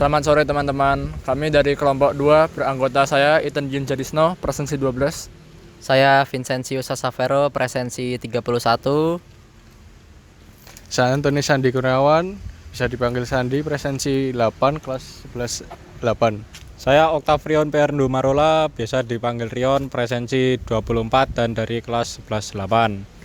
Selamat sore teman-teman. Kami dari kelompok 2 beranggota saya Ethan Jin Jadisno, presensi 12. Saya Vincentius Sasavero, presensi 31. Saya Antoni Sandi Kurniawan, bisa dipanggil Sandi, presensi 8, kelas 11 8. Saya Octavion Perndo Marola, biasa dipanggil Rion, presensi 24 dan dari kelas 11 8.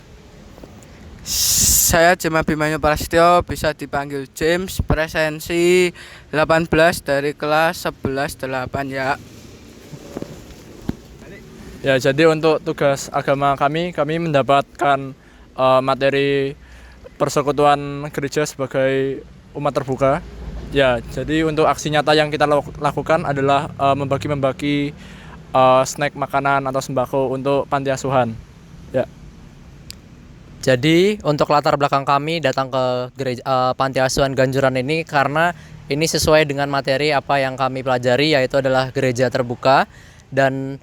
Saya Jema Bimanyu Prasetyo, bisa dipanggil James, presensi 18 dari kelas 11 8 ya. Ya, jadi untuk tugas agama kami mendapatkan materi persekutuan gereja sebagai umat terbuka. Ya, jadi untuk aksi nyata yang kita lakukan adalah membagi-membagi snack makanan atau sembako untuk panti asuhan. Ya. Jadi untuk latar belakang kami datang ke Panti Asuhan Ganjuran ini karena ini sesuai dengan materi apa yang kami pelajari, yaitu adalah gereja terbuka. Dan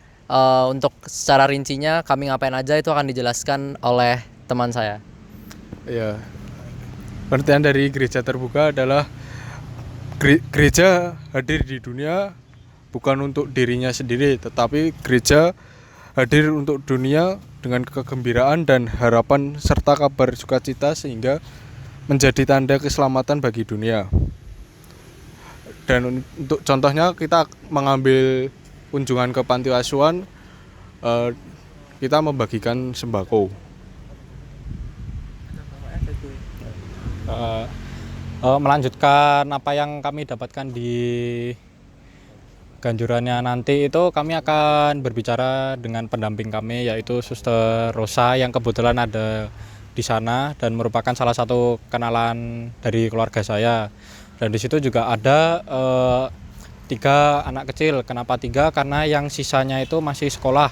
untuk secara rincinya kami ngapain aja itu akan dijelaskan oleh teman saya. Ya, pengertian dari gereja terbuka adalah gereja hadir di dunia bukan untuk dirinya sendiri, tetapi gereja hadir untuk dunia dengan kegembiraan dan harapan serta kabar sukacita sehingga menjadi tanda keselamatan bagi dunia. Dan untuk contohnya kita mengambil kunjungan ke panti asuhan, kita membagikan sembako. Melanjutkan apa yang kami dapatkan di ganjurannya nanti, itu kami akan berbicara dengan pendamping kami, yaitu Suster Rosa yang kebetulan ada di sana dan merupakan salah satu kenalan dari keluarga saya. Dan di situ juga ada 3 anak kecil. Kenapa 3? Karena yang sisanya itu masih sekolah.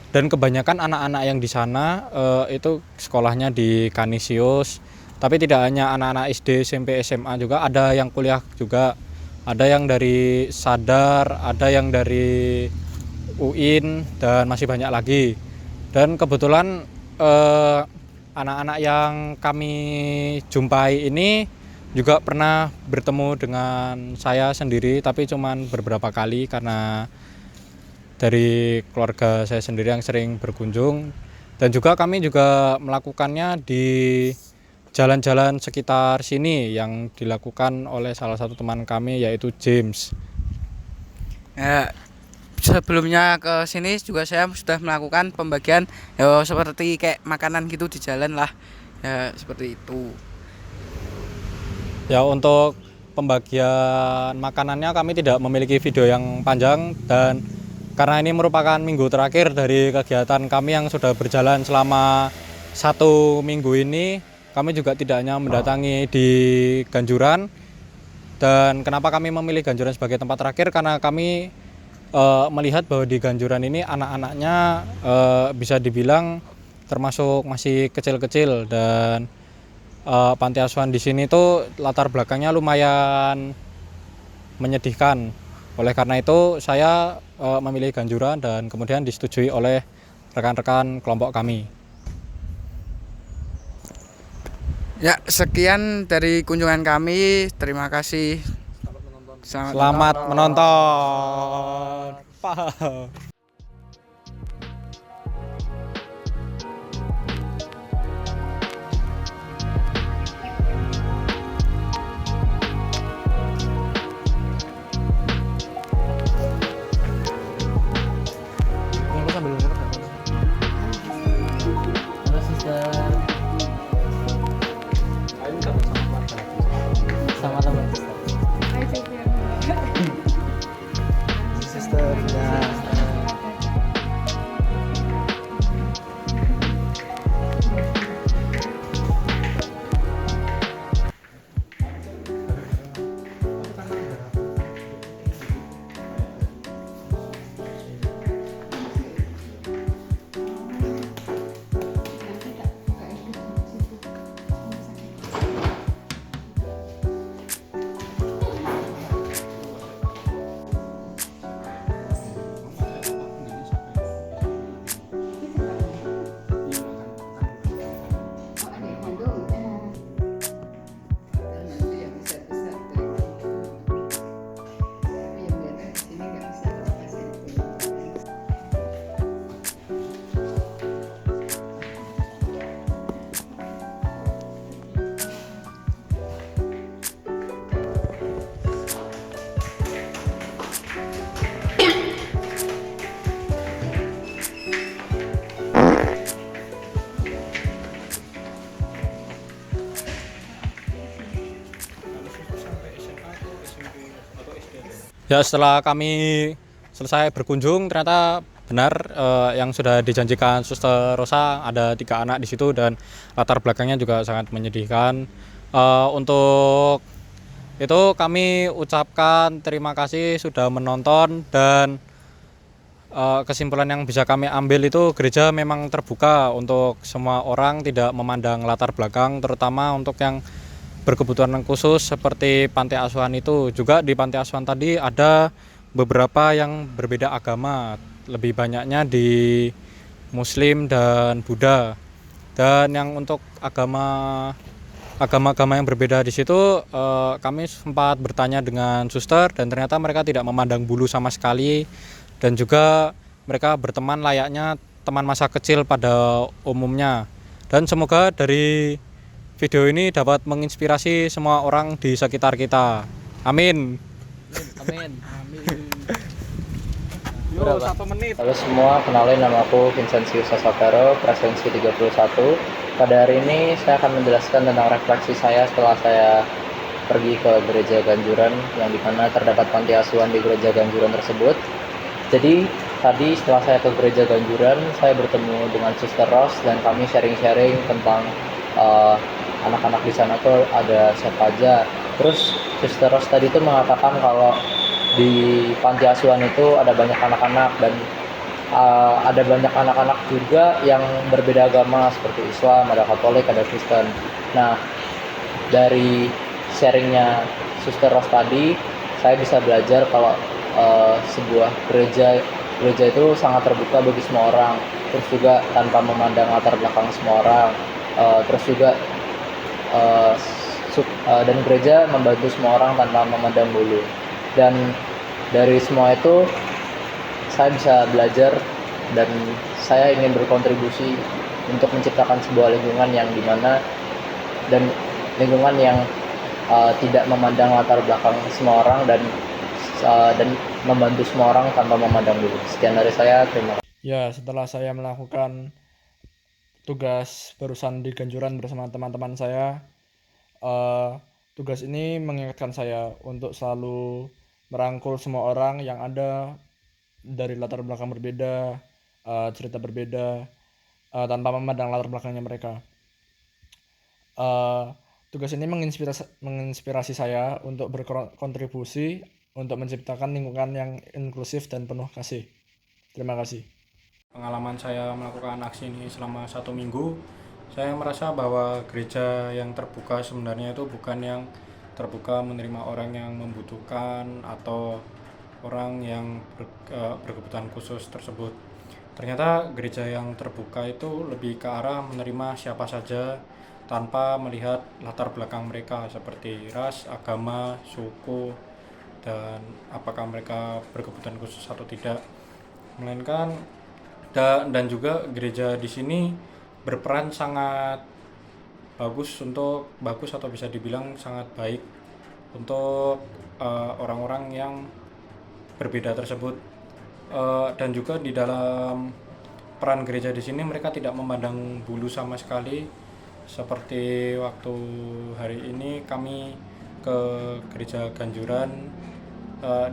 Dan kebanyakan anak-anak yang di sana itu sekolahnya di Kanisius. Tapi tidak hanya anak-anak SD, SMP, SMA juga, ada yang kuliah juga. Ada yang dari Sadar, ada yang dari UIN, dan masih banyak lagi. Dan kebetulan anak-anak yang kami jumpai ini juga pernah bertemu dengan saya sendiri, tapi cuman beberapa kali karena dari keluarga saya sendiri yang sering berkunjung. Dan juga kami juga melakukannya di jalan-jalan sekitar sini yang dilakukan oleh salah satu teman kami, yaitu James. Ya, sebelumnya ke sini juga saya sudah melakukan pembagian seperti kayak makanan gitu di jalan lah. Ya, seperti itu. Ya, untuk pembagian makanannya kami tidak memiliki video yang panjang, dan karena ini merupakan minggu terakhir dari kegiatan kami yang sudah berjalan selama 1 minggu ini, kami juga tidak hanya mendatangi di Ganjuran. Dan kenapa kami memilih Ganjuran sebagai tempat terakhir? Karena kami melihat bahwa di Ganjuran ini anak-anaknya bisa dibilang termasuk masih kecil-kecil, dan panti asuhan di sini tuh latar belakangnya lumayan menyedihkan. Oleh karena itu saya memilih Ganjuran dan kemudian disetujui oleh rekan-rekan kelompok kami. Ya, sekian dari kunjungan kami. Terima kasih. Selamat menonton. Sama teman Ya, setelah kami selesai berkunjung, ternyata benar yang sudah dijanjikan Suster Rosa, ada 3 anak di situ dan latar belakangnya juga sangat menyedihkan. Untuk itu kami ucapkan terima kasih sudah menonton, dan kesimpulan yang bisa kami ambil itu gereja memang terbuka untuk semua orang, tidak memandang latar belakang, terutama untuk yang berkebutuhan khusus seperti panti asuhan itu. Juga di panti asuhan tadi ada beberapa yang berbeda agama, lebih banyaknya di Muslim dan Buddha. Dan yang untuk agama-agama yang berbeda di situ, kami sempat bertanya dengan suster dan ternyata mereka tidak memandang bulu sama sekali, dan juga mereka berteman layaknya teman masa kecil pada umumnya. Dan semoga dari video ini dapat menginspirasi semua orang di sekitar kita. Amin. Amin. Yo, 1 menit. Halo semua, kenalin nama aku Vincenzius Sasakaro, presensi 31. Pada hari ini saya akan menjelaskan tentang refleksi saya setelah saya pergi ke gereja Ganjuran, yang dimana terdapat panti asuhan di gereja Ganjuran tersebut. Jadi tadi setelah saya ke gereja Ganjuran, saya bertemu dengan Suster Ros dan kami sharing-sharing tentang anak-anak di sana tuh ada siapa aja. Terus Suster Ros tadi tuh mengatakan kalau di panti asuhan itu ada banyak anak-anak dan ada banyak anak-anak juga yang berbeda agama seperti Islam, ada Katolik, ada Kristen. Nah, dari sharingnya Suster Ros tadi, saya bisa belajar kalau sebuah gereja itu sangat terbuka bagi semua orang, terus juga tanpa memandang latar belakang semua orang, terus juga dan gereja membantu semua orang tanpa memandang bulu. Dan dari semua itu saya bisa belajar dan saya ingin berkontribusi untuk menciptakan sebuah lingkungan yang dimana dan lingkungan yang tidak memandang latar belakang semua orang dan membantu semua orang tanpa memandang bulu. Sekian dari saya, terima kasih. Ya, setelah saya melakukan tugas barusan di Ganjuran bersama teman-teman saya, tugas ini mengingatkan saya untuk selalu merangkul semua orang yang ada dari latar belakang berbeda, cerita berbeda, tanpa memandang latar belakangnya mereka. Tugas ini menginspirasi saya untuk berkontribusi untuk menciptakan lingkungan yang inklusif dan penuh kasih. Terima kasih. Pengalaman saya melakukan aksi ini selama 1 minggu, saya merasa bahwa gereja yang terbuka sebenarnya itu bukan yang terbuka menerima orang yang membutuhkan atau orang yang berkebutuhan khusus tersebut. Ternyata gereja yang terbuka itu lebih ke arah menerima siapa saja tanpa melihat latar belakang mereka seperti ras, agama, suku, dan apakah mereka berkebutuhan khusus atau tidak. Melainkan dan juga gereja di sini berperan sangat bagus atau bisa dibilang sangat baik untuk orang-orang yang berbeda tersebut. Dan juga di dalam peran gereja di sini mereka tidak memandang bulu sama sekali. Seperti waktu hari ini kami ke gereja Ganjuran,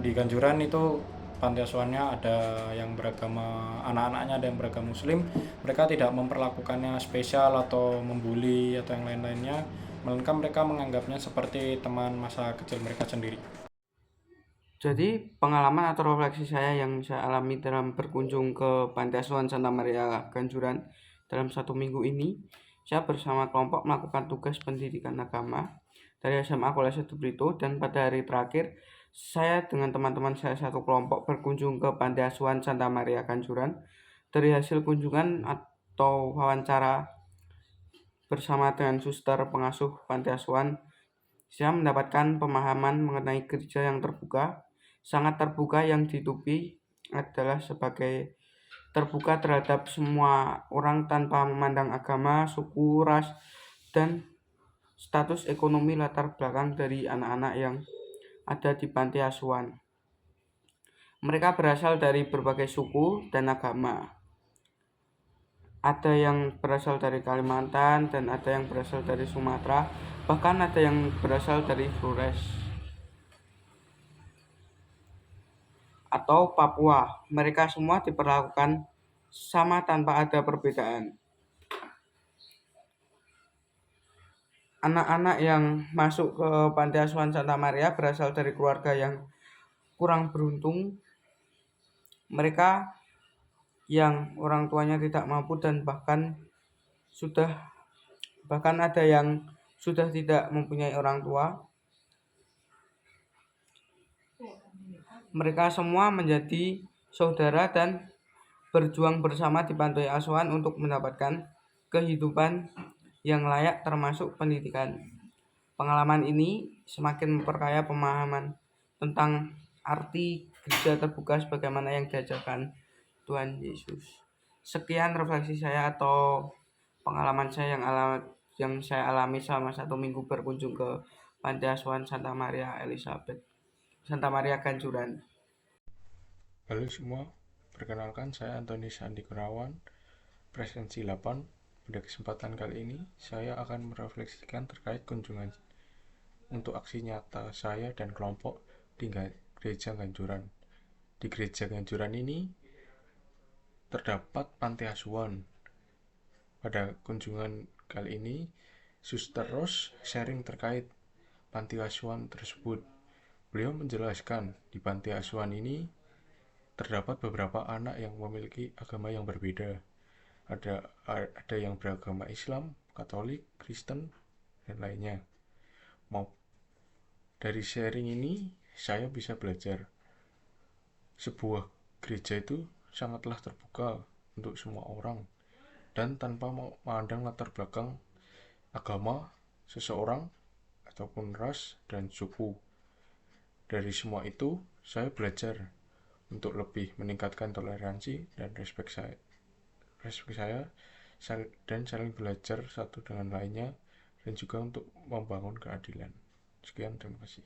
di Ganjuran itu panti asuhannya ada yang beragama, anak-anaknya ada yang beragama Muslim. Mereka tidak memperlakukannya spesial atau membuli atau yang lain-lainnya, melainkan mereka menganggapnya seperti teman masa kecil mereka sendiri. Jadi pengalaman atau refleksi saya yang saya alami dalam berkunjung ke Panti Asuhan Santa Maria Ganjuran dalam 1 minggu ini, saya bersama kelompok melakukan tugas pendidikan agama dari SMA Kolese de Brito, dan pada hari terakhir saya dengan teman-teman saya satu kelompok berkunjung ke Panti Asuhan Santa Maria Ganjuran. Dari hasil kunjungan atau wawancara bersama dengan suster pengasuh Panti Asuhan, saya mendapatkan pemahaman mengenai gereja yang terbuka. Sangat terbuka yang ditubi adalah sebagai terbuka terhadap semua orang tanpa memandang agama, suku, ras, dan status ekonomi latar belakang dari anak-anak yang ada di panti asuhan. Mereka berasal dari berbagai suku dan agama. Ada yang berasal dari Kalimantan dan ada yang berasal dari Sumatera, bahkan ada yang berasal dari Flores. atau Papua. Mereka semua diperlakukan sama tanpa ada perbedaan. Anak-anak yang masuk ke Panti Asuhan Santa Maria berasal dari keluarga yang kurang beruntung. Mereka yang orang tuanya tidak mampu dan bahkan ada yang sudah tidak mempunyai orang tua. Mereka semua menjadi saudara dan berjuang bersama di panti asuhan untuk mendapatkan kehidupan yang layak termasuk pendidikan. Pengalaman ini semakin memperkaya pemahaman tentang arti gereja terbuka sebagaimana yang diajarkan Tuhan Yesus. Sekian refleksi saya atau pengalaman saya yang saya alami selama 1 minggu berkunjung ke Panti Asuhan Santa Maria Elizabeth, Santa Maria Ganjuran. Halo semua, perkenalkan saya Antoni Sandi Gunawan, presensi 8. Pada kesempatan kali ini, saya akan merefleksikan terkait kunjungan untuk aksi nyata saya dan kelompok di Gereja Ganjuran. Di Gereja Ganjuran ini terdapat panti asuhan. Pada kunjungan kali ini, Suster Ros sharing terkait panti asuhan tersebut. Beliau menjelaskan di panti asuhan ini terdapat beberapa anak yang memiliki agama yang berbeda. Ada yang beragama Islam, Katolik, Kristen, dan lainnya. Dari sharing ini, saya bisa belajar sebuah gereja itu sangatlah terbuka untuk semua orang dan tanpa memandang latar belakang agama seseorang ataupun ras dan suku. Dari semua itu, saya belajar untuk lebih meningkatkan toleransi dan respek saya dan saling belajar satu dengan lainnya, dan juga untuk membangun keadilan. Sekian, terima kasih.